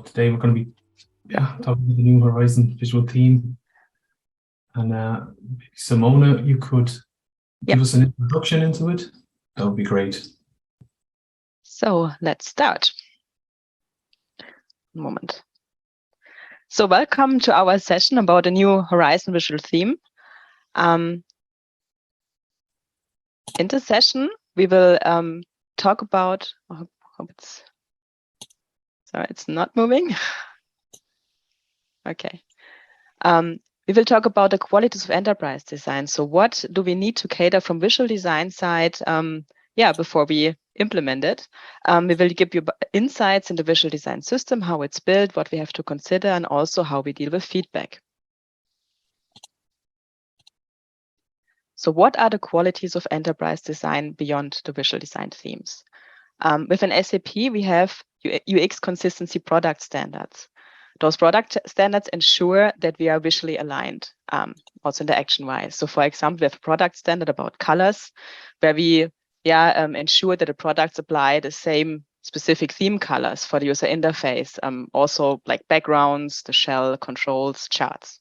So today we're going to be talking about the new Horizon visual theme. And Simone, you could give us an introduction into it. That would be great. So let's start. One moment. So welcome to our session about a new Horizon visual theme. In this session, we will talk about. Sorry, it's not moving. Okay. We will talk about the qualities of enterprise design. So what do we need to cater from visual design side before we implement it? We will give you insights in the visual design system, how it's built, what we have to consider, and also how we deal with feedback. So what are the qualities of enterprise design beyond the visual design themes? With an SAP, we have UX consistency product standards. Those product standards ensure that we are visually aligned, also in the action-wise. So for example, we have a product standard about colors, where we ensure that the products apply the same specific theme colors for the user interface, also like backgrounds, the shell, controls, charts.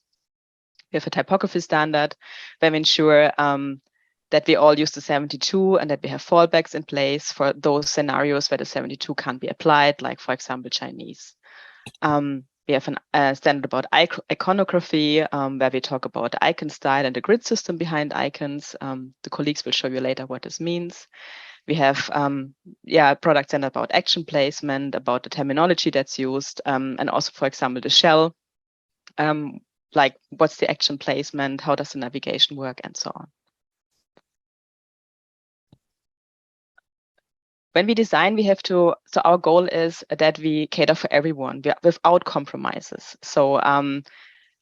We have a typography standard where we ensure that we all use the 72 and that we have fallbacks in place for those scenarios where the 72 can't be applied, like for example, Chinese. We have a standard about iconography, where we talk about the icon style and the grid system behind icons. The colleagues will show you later what this means. We have a product standard about action placement, about the terminology that's used, and also, for example, the shell, like what's the action placement, how does the navigation work, and so on. When we design, we have to, so our goal is that we cater for everyone without compromises. So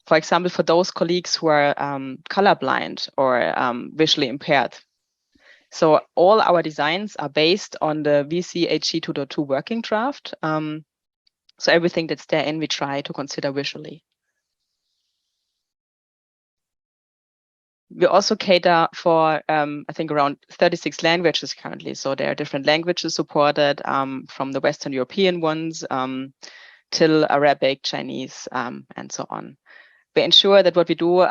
for example, for those colleagues who are colorblind or visually impaired. So all our designs are based on the VCHG 2.2 working draft. So everything that's therein, we try to consider visually. We also cater for, I think, around 36 languages currently. So there are different languages supported, from the Western European ones till Arabic, Chinese, and so on. We ensure that what we do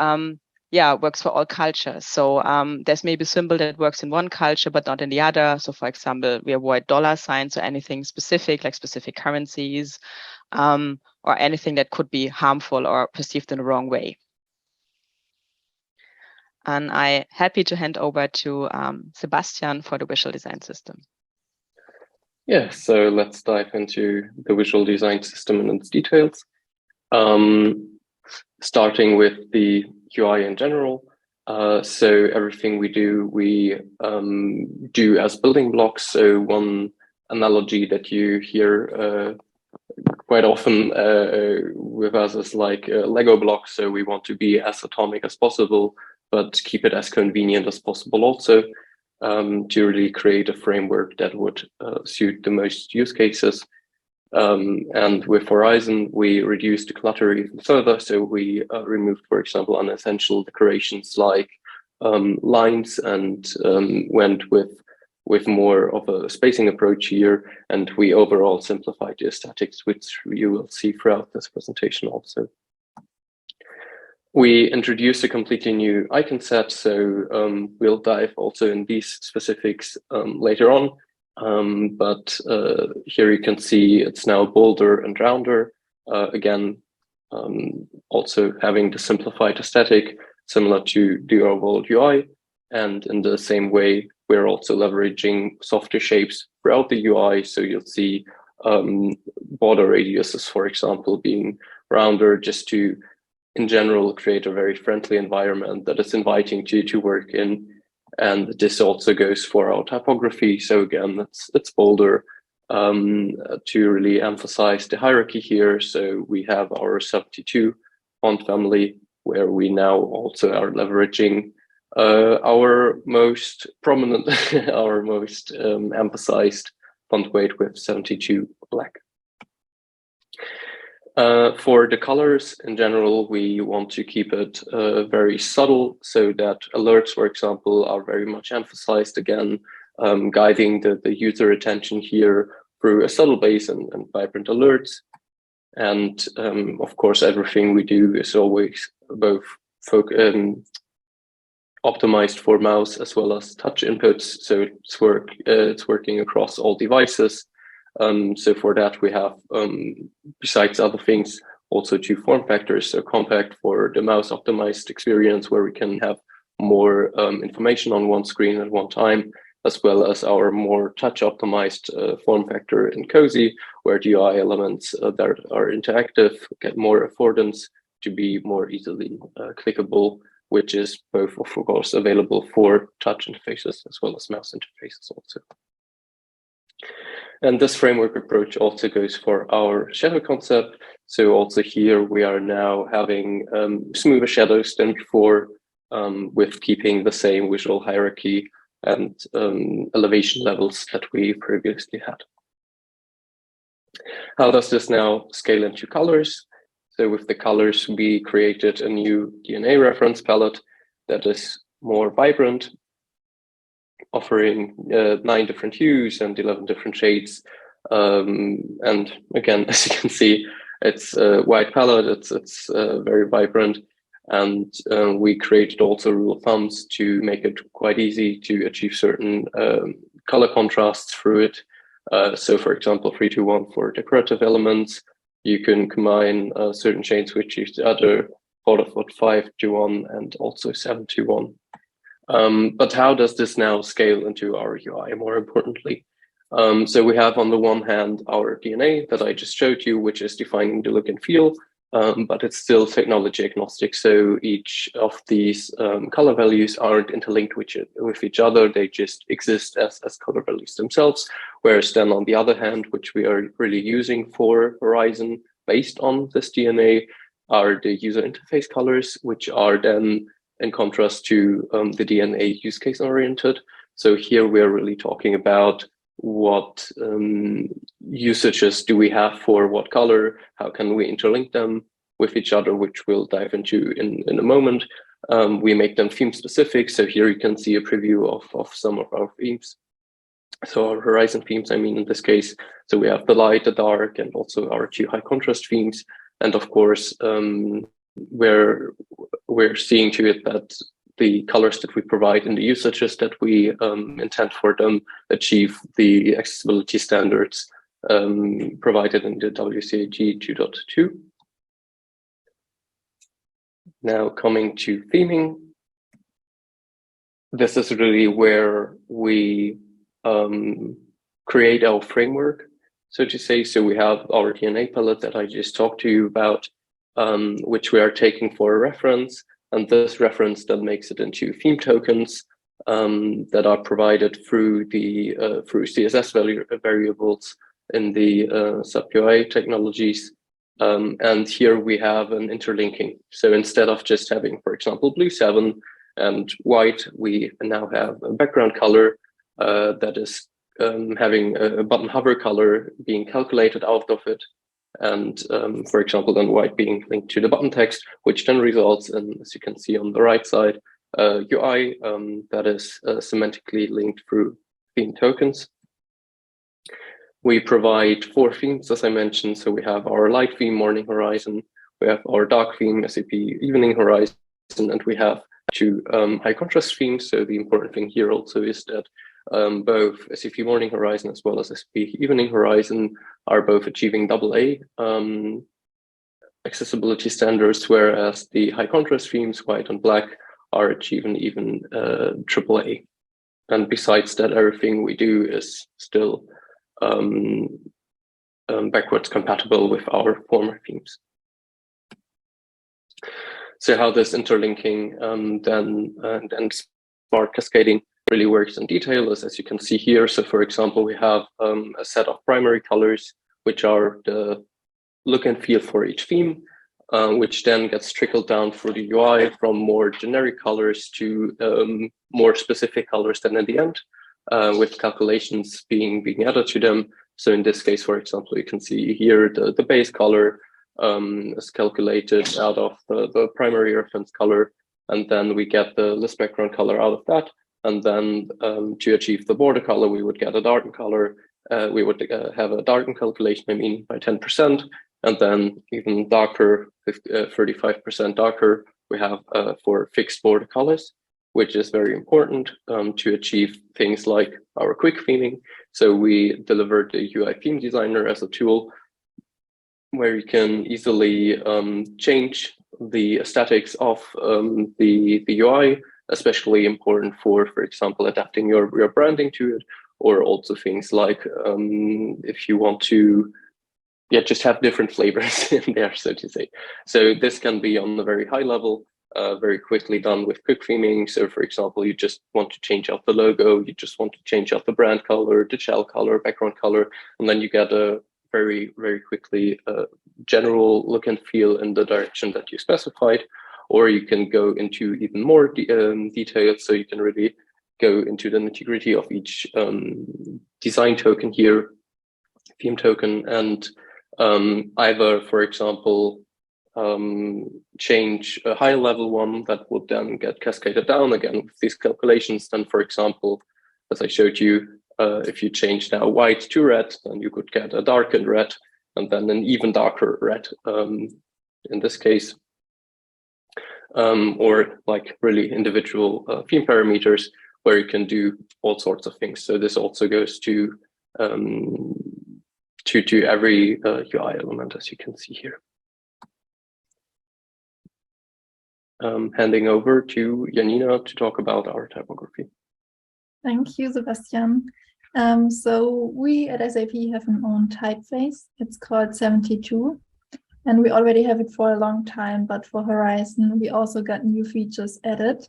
works for all cultures. So there's maybe a symbol that works in one culture, but not in the other. So for example, we avoid dollar signs or anything specific, like specific currencies, or anything that could be harmful or perceived in the wrong way. And I'm happy to hand over to Sebastian for the visual design system. Yeah, so let's dive into the visual design system and its details. Starting with the UI in general. So everything we do as building blocks. So one analogy that you hear quite often with us is like Lego blocks. So we want to be as atomic as possible, but keep it as convenient as possible also, to really create a framework that would suit the most use cases. And with Horizon, we reduced the clutter even further. So we removed, for example, unessential decorations like lines, and went with more of a spacing approach here. And we overall simplified the aesthetics, which you will see throughout this presentation also. We introduced a completely new icon set, so we'll dive also in these specifics later on. But here you can see it's now bolder and rounder. Again, also having the simplified aesthetic, similar to the overall UI. And in the same way, we're also leveraging softer shapes throughout the UI. So you'll see border radiuses, for example, being rounder, just to, in general, create a very friendly environment that is inviting to work in. And this also goes for our typography. So again, it's bolder to really emphasize the hierarchy here. So we have our 72 font family, where we now also are leveraging our most prominent, our most emphasized font weight with 72 black. For the colors in general, we want to keep it very subtle, so that alerts, for example, are very much emphasized, again, guiding the user attention here through a subtle base and vibrant alerts. And of course, everything we do is always both optimized for mouse as well as touch inputs. So it's working across all devices. So for that, we have, besides other things, also 2 form factors. So compact for the mouse optimized experience, where we can have more information on one screen at one time, as well as our more touch optimized form factor in Cozy, where the UI elements that are interactive get more affordance to be more easily clickable, which is both, of course, available for touch interfaces as well as mouse interfaces also. And this framework approach also goes for our shadow concept. So also here we are now having smoother shadows than before, with keeping the same visual hierarchy and elevation levels that we previously had. How does this now scale into colors? So with the colors, we created a new DNA reference palette that is more vibrant, offering 9 different hues and 11 different shades. And again, as you can see, it's a wide palette, it's very vibrant. And we created also rule of thumbs to make it quite easy to achieve certain color contrasts through it. So for example, 3-2-1 for decorative elements, you can combine certain shades with each other, 4-5-1 and also 7-1. But how does this now scale into our UI, more importantly? So we have on the one hand our DNA that I just showed you, which is defining the look and feel, but it's still technology agnostic. So each of these color values aren't interlinked with each other. They just exist as color values themselves. Whereas then on the other hand, which we are really using for Horizon based on this DNA, are the user interface colors, which are then in contrast to the DNA use case oriented. So here we're really talking about what usages do we have for what color, how can we interlink them with each other, which we'll dive into in a moment. We make them theme specific. So here you can see a preview of some of our themes. So our Horizon themes, I mean, in this case, so we have the light, the dark, and also our 2 high contrast themes. And of course, we're seeing to it that the colors that we provide in the usages that we intend for them achieve the accessibility standards provided in the WCAG 2.2. Now coming to theming, this is really where we create our framework, so to say. So we have our DNA palette that I just talked to you about, which we are taking for a reference. And this reference then makes it into theme tokens that are provided through the through CSS variables in the sub-UI technologies. And here we have an interlinking. So instead of just having, for example, blue 7 and white, we now have a background color that is having a button hover color being calculated out of it. And for example, then white being linked to the button text, which then results in, as you can see on the right side, UI that is semantically linked through theme tokens. We provide 4 themes, as I mentioned. So we have our light theme, Morning Horizon. We have our dark theme, SAP Evening Horizon, and we have 2 high contrast themes. So the important thing here also is that both SAP Morning Horizon as well as SAP Evening Horizon are both achieving AA accessibility standards, whereas the high contrast themes, white and black, are achieving even AAA. And besides that, everything we do is still backwards compatible with our former themes. So how this interlinking then smart cascading really works in detail is, as you can see here. So for example, we have a set of primary colors, which are the look and feel for each theme, which then gets trickled down through the UI from more generic colors to more specific colors than at the end, with calculations being added to them. So in this case, for example, you can see here the base color is calculated out of the primary reference color, and then we get the list background color out of that. And then to achieve the border color, we would get a darken color. We would have a darken calculation, I mean, by 10%. And then even darker, 35% darker, we have for fixed border colors, which is very important to achieve things like our quick theming. So we delivered the UI theme designer as a tool where you can easily change the aesthetics of the UI, especially important for example, adapting your branding to it, or also things like if you want to just have different flavors in there, so to say. So this can be on a very high level, very quickly done with quick theming. So for example, you just want to change out the logo, you just want to change out the brand color, the shell color, background color, and then you get a very, very quickly general look and feel in the direction that you specified. Or you can go into even more details, so you can really go into the nitty-gritty of each design token here, theme token, and either, for example, change a high level one that would then get cascaded down again with these calculations. Then, for example, as I showed you, if you change now white to red, then you could get a darkened red and then an even darker red in this case, or like really individual theme parameters where you can do all sorts of things. So this also goes to every UI element, as you can see here. Handing over to Janina to talk about our typography. Thank you, Sebastian. So we at SAP have an own typeface. It's called 72, and we already have it for a long time, but for Horizon, we also got new features added.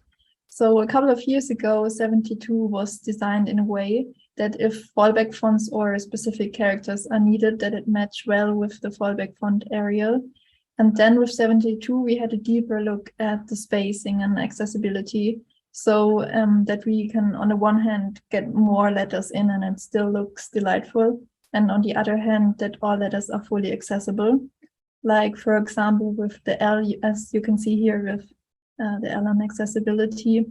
So a couple of years ago, 72 was designed in a way that if fallback fonts or specific characters are needed, that it match well with the fallback font Arial. And then with 72, we had a deeper look at the spacing and accessibility, so that we can, on the one hand, get more letters in and it still looks delightful, and on the other hand, that all letters are fully accessible. Like, for example, with the L, as you can see here with the L on accessibility,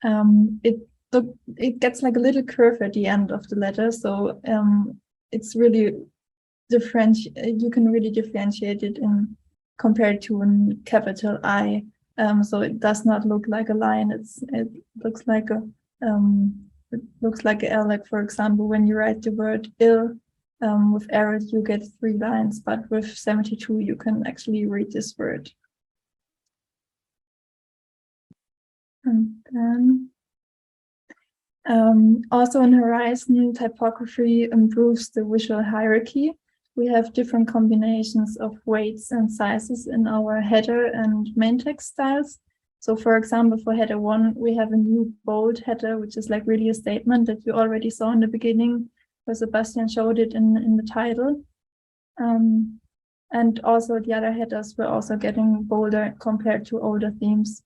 it gets like a little curve at the end of the letter, so it's really different. You can really differentiate it in compared to a capital I. So it does not look like a line. It looks like a L. Like, for example, when you write the word ill with arrows, you get 3 lines, but with 72 you can actually read this word. And then also in Horizon, typography improves the visual hierarchy. We have different combinations of weights and sizes in our header and main text styles. So for example, for header 1, we have a new bold header, which is like really a statement that you already saw in the beginning, where Sebastian showed it in the title. And also the other headers were also getting bolder compared to older themes.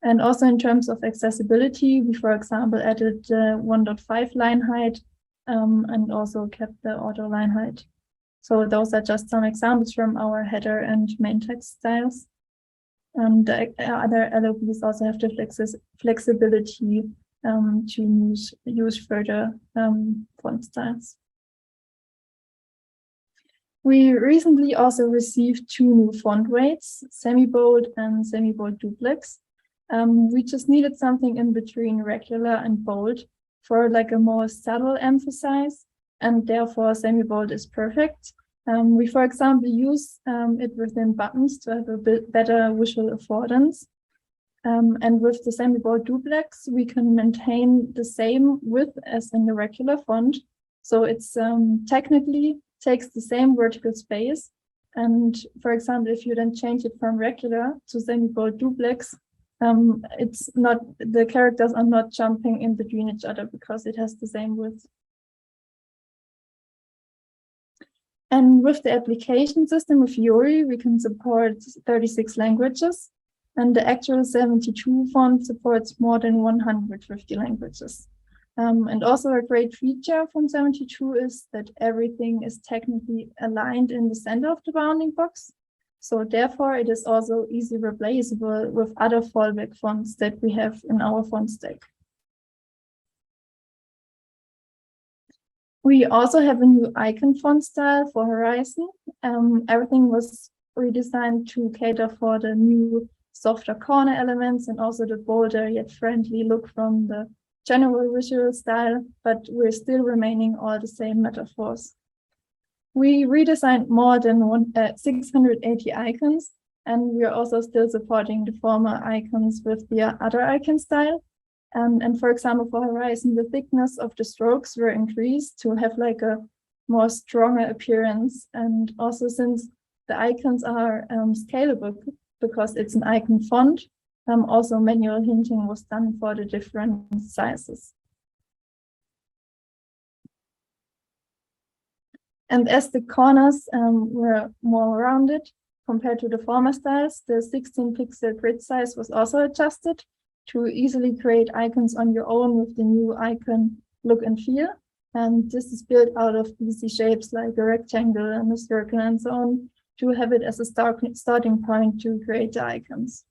And also in terms of accessibility, we, for example, added 1.5 line height and also kept the auto line height. So those are just some examples from our header and main text styles. And the other LOBs also have the flexibility to use further font styles. We recently also received 2 new font weights, Semibold and Semibold Duplex. We just needed something in between regular and bold for like a more subtle emphasis, and therefore Semibold is perfect. We, for example, use it within buttons to have a bit better visual affordance. And with the Semibold Duplex, we can maintain the same width as in the regular font. So it's technically takes the same vertical space. And for example, if you then change it from regular to Semibold Duplex, it's not, the characters are not jumping in between each other because it has the same width. And with the application system with Fiori, we can support 36 languages, and the actual 72 font supports more than 150 languages. And also a great feature from 72 is that everything is technically aligned in the center of the bounding box. So therefore, it is also easily replaceable with other fallback fonts that we have in our font stack. We also have a new icon font style for Horizon. everything was redesigned to cater for the new softer corner elements and also the bolder yet friendly look from the general visual style, but we're still remaining all the same metaphors. We redesigned more than 680 icons, and we are also still supporting the former icons with the other icon style. And for example, for Horizon, the thickness of the strokes were increased to have like a more stronger appearance. And also since the icons are scalable because it's an icon font, also manual hinting was done for the different sizes. And as the corners were more rounded compared to the former styles, the 16-pixel grid size was also adjusted to easily create icons on your own with the new icon look and feel. And this is built out of easy shapes like a rectangle and a circle and so on, to have it as a starting point to create the icons.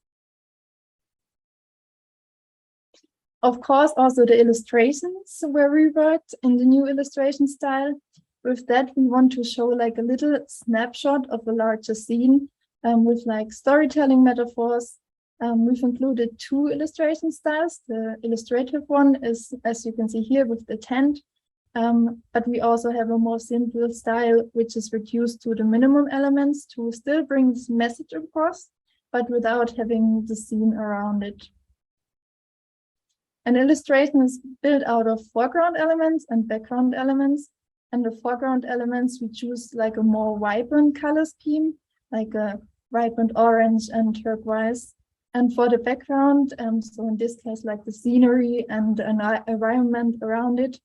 Of course, also the illustrations were reworked in the new illustration style. With that, we want to show like a little snapshot of a larger scene with like storytelling metaphors. We've included two illustration styles. The illustrative one is, as you can see here, with the tent. But we also have a more simple style, which is reduced to the minimum elements to still bring this message across, but without having the scene around it. An illustration is built out of foreground elements and background elements. And the foreground elements, we choose like a more vibrant color scheme, like a vibrant orange and turquoise. And for the background, so in this case, like the scenery and an environment around it,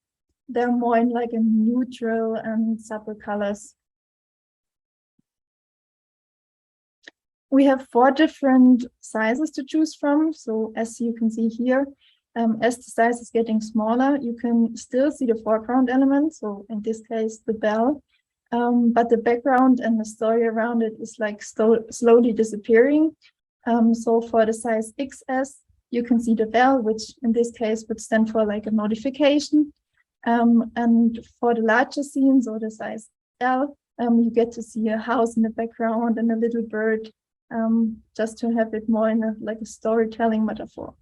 they're more in like a neutral and subtle colors. We have 4 different sizes to choose from. So as you can see here, as the size is getting smaller, you can still see the foreground elements. So in this case, the bell, but the background and the story around it is like slowly disappearing. So for the size XS, you can see the bell, which in this case would stand for like a notification. And for the larger scenes or the size L, you get to see a house in the background and a little bird, just to have it more in like a storytelling metaphor.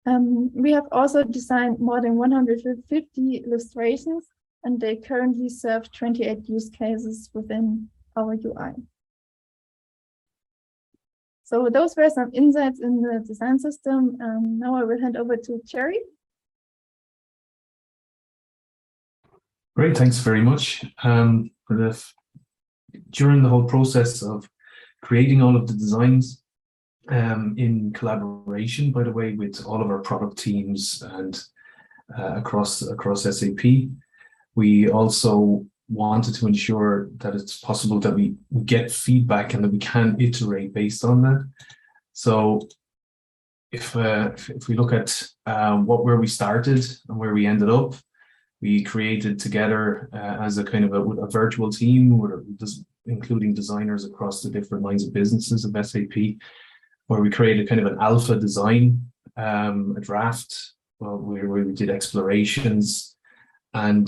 We have also designed more than 150 illustrations, and they currently serve 28 use cases within our UI. So those were some insights in the design system. Now I will hand over to Jerry. Great, thanks very much. During the whole process of creating all of the designs, in collaboration, by the way, with all of our product teams and across SAP, we also wanted to ensure that it's possible that we get feedback and that we can iterate based on that. So if we look at where we started and where we ended up, we created together as a kind of a virtual team, including designers across the different lines of businesses of SAP, where we created kind of an alpha design, a draft, where we did explorations. And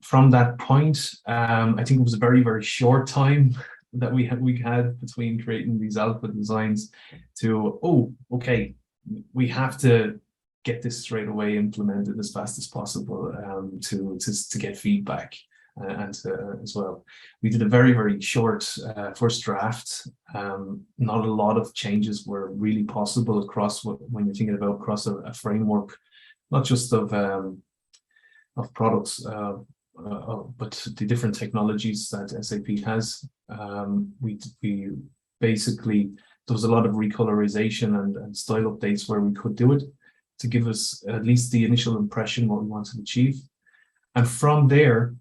from that point, I think it was a very, very short time that we had between creating these alpha designs to, oh, okay, we have to get this straight away implemented as fast as possible to get feedback and as well. We did a very, very short first draft. Not a lot of changes were really possible across when you're thinking about across a framework, not just of products, but the different technologies that SAP has. We basically, there was a lot of recolorization and style updates where we could do it to give us at least the initial impression what we wanted to achieve. And from there,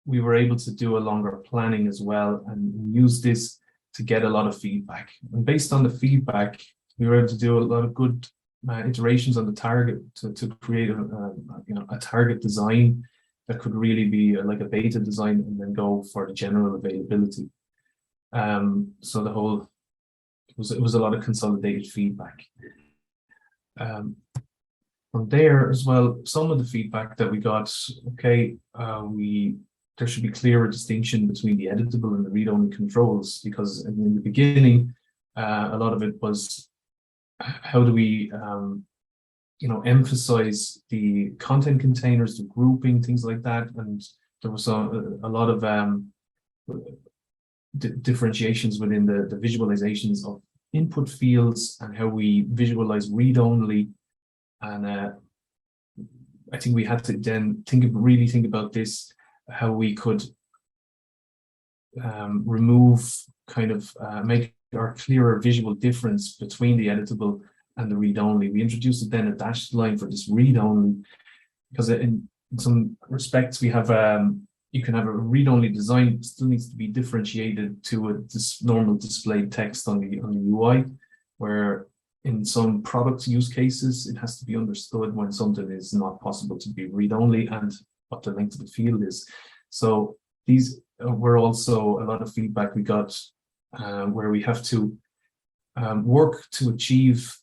we were able to do a longer planning as well and use this to get a lot of feedback. And based on the feedback, we were able to do a lot of good iterations on the target to create a target design that could really be like a beta design and then go for the general availability. So the whole it was a lot of consolidated feedback. From there as well, some of the feedback that we got, okay, there should be clearer distinction between the editable and the read-only controls, because in the beginning, a lot of it was how do we emphasize the content containers, the grouping, things like that. And there was a lot of differentiations within the visualizations of input fields and how we visualize read-only. And I think we had to then really think about this, how we could remove make our clearer visual difference between the editable and the read-only. We introduced then a dashed line for this read-only, because in some respects we have you can have a read-only design, but still needs to be differentiated to this normal displayed text on the UI, where in some product use cases it has to be understood when something is not possible to be read-only and what the length of the field is. So these were also a lot of feedback we got, where we have to work to achieve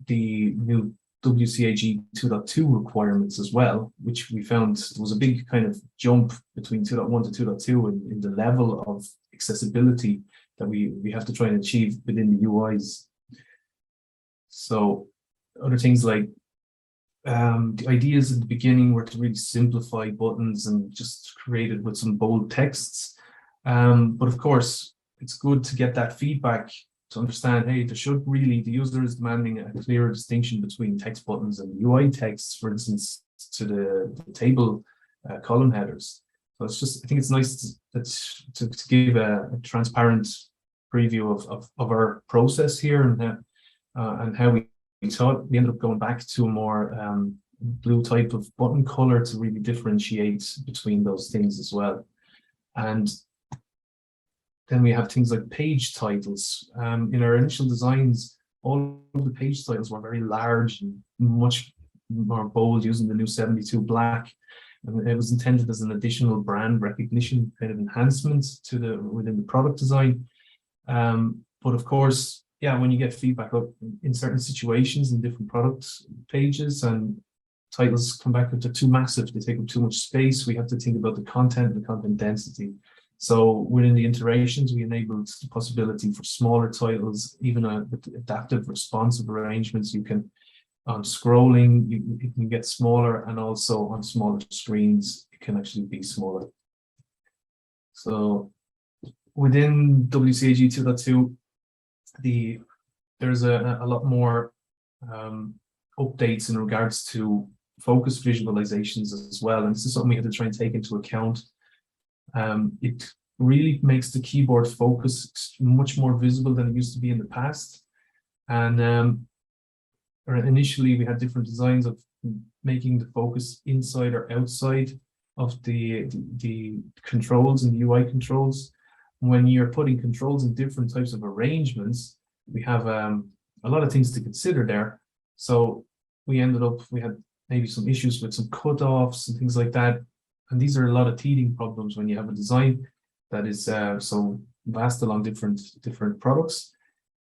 the new WCAG 2.2 requirements as well, which we found there was a big kind of jump between 2.1 to 2.2 in the level of accessibility that we have to try and achieve within the UIs. So other things like the ideas at the beginning were to really simplify buttons and just create it with some bold texts. But of course, it's good to get that feedback to understand, hey, the user is demanding a clearer distinction between text buttons and UI texts, for instance, to the table column headers. So it's just, I think it's nice to give a transparent preview of our process here and how we thought. We ended up going back to a more blue type of button color to really differentiate between those things as well. And then we have things like page titles. In our initial designs, all of the page titles were very large and much more bold, using the new 72 black. And it was intended as an additional brand recognition kind of enhancement to within the product design. But of course, yeah, when you get feedback in certain situations in different product pages, and titles come back if they're too massive, they take up too much space, we have to think about the content and the content density. So within the iterations, we enabled the possibility for smaller titles, even with adaptive responsive arrangements. You can, on scrolling, you can get smaller, and also on smaller screens, it can actually be smaller. So within WCAG 2.2, there's a lot more updates in regards to focus visualizations as well. And this is something we had to try and take into account. It really makes the keyboard focus much more visible than it used to be in the past. And initially we had different designs of making the focus inside or outside of the controls and the UI controls. When you're putting controls in different types of arrangements, we have a lot of things to consider there. So we had maybe some issues with some cutoffs and things like that. And these are a lot of teething problems when you have a design that is so vast along different products.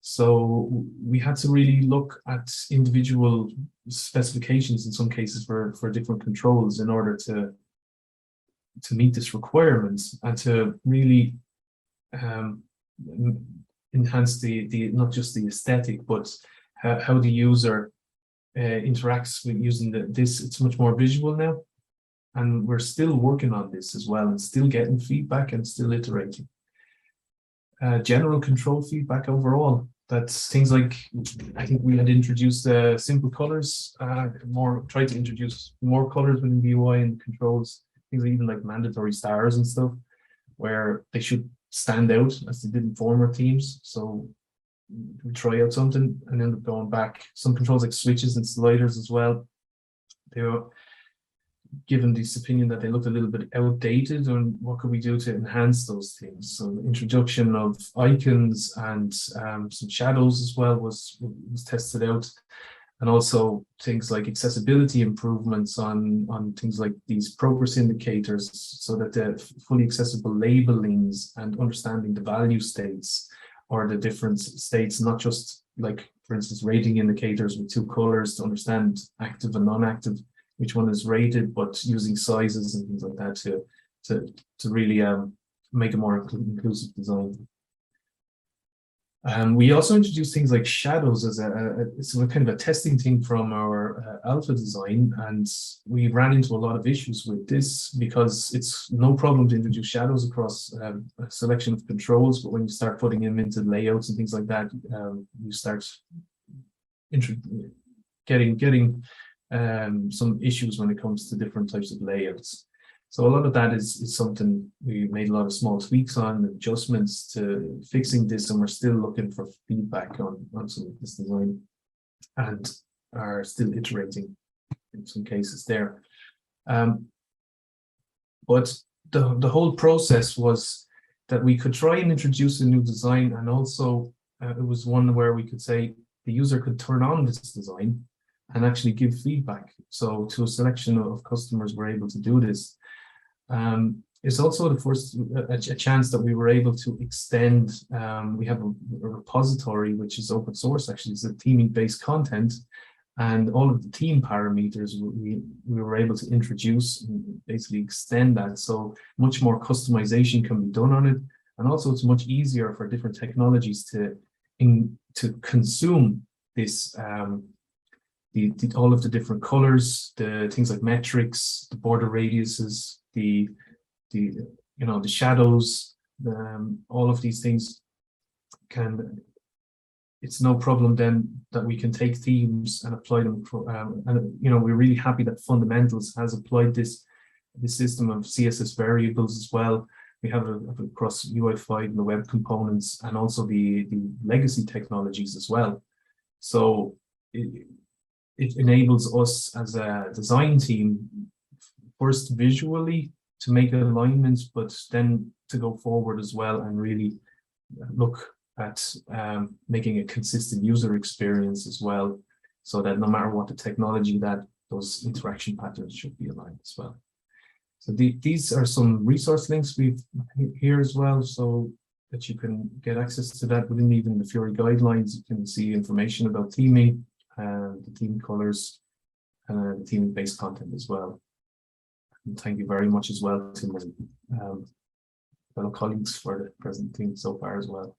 So we had to really look at individual specifications in some cases for different controls in order to meet this requirement, and to really enhance the not just the aesthetic, but how the user interacts with using this. It's much more visual now. And we're still working on this as well, and still getting feedback and still iterating. General control feedback overall, that's things like, I think we had introduced simple colors, tried to introduce more colors within the UI and controls, things even like mandatory stars and stuff, where they should stand out as they did in former themes. So we try out something and end up going back. Some controls like switches and sliders as well, they were given this opinion that they looked a little bit outdated, and what could we do to enhance those things. So the introduction of icons and some shadows as well was tested out, and also things like accessibility improvements on things like these progress indicators, so that the fully accessible labelings and understanding the value states or the different states, not just like, for instance, rating indicators with two colors to understand active and non-active, which one is rated, but using sizes and things like that to to really make a more inclusive design. We also introduced things like shadows as a kind of a testing thing from our alpha design, and we ran into a lot of issues with this because it's no problem to introduce shadows across a selection of controls, but when you start putting them into layouts and things like that, you start getting some issues when it comes to different types of layouts. So a lot of that is something we made a lot of small tweaks on, adjustments to fixing this, and we're still looking for feedback on some of this design and are still iterating in some cases there. But the whole process was that we could try and introduce a new design, and also it was one where we could say the user could turn on this design and actually give feedback. So to a selection of customers were able to do this. It's also the first a chance that we were able to extend. We have a repository which is open source. Actually, it's a theming-based content, and all of the theme parameters we were able to introduce and basically extend that. So much more customization can be done on it, and also it's much easier for different technologies to consume this. All of the different colors, the things like metrics, the border radiuses, the shadows, all of these things it's no problem then that we can take themes and apply them and we're really happy that Fundamentals has applied this system of CSS variables as well. We have it across UI5 and the web components, and also the legacy technologies as well. So it enables us as a design team first visually to make alignments, but then to go forward as well and really look at making a consistent user experience as well, so that no matter what the technology, that those interaction patterns should be aligned as well. So these are some resource links we've here as well, so that you can get access to that within even the Fiori guidelines. You can see information about theming, the theme colors, and the theme-based content as well. And thank you very much as well to my fellow colleagues for the present thing so far as well.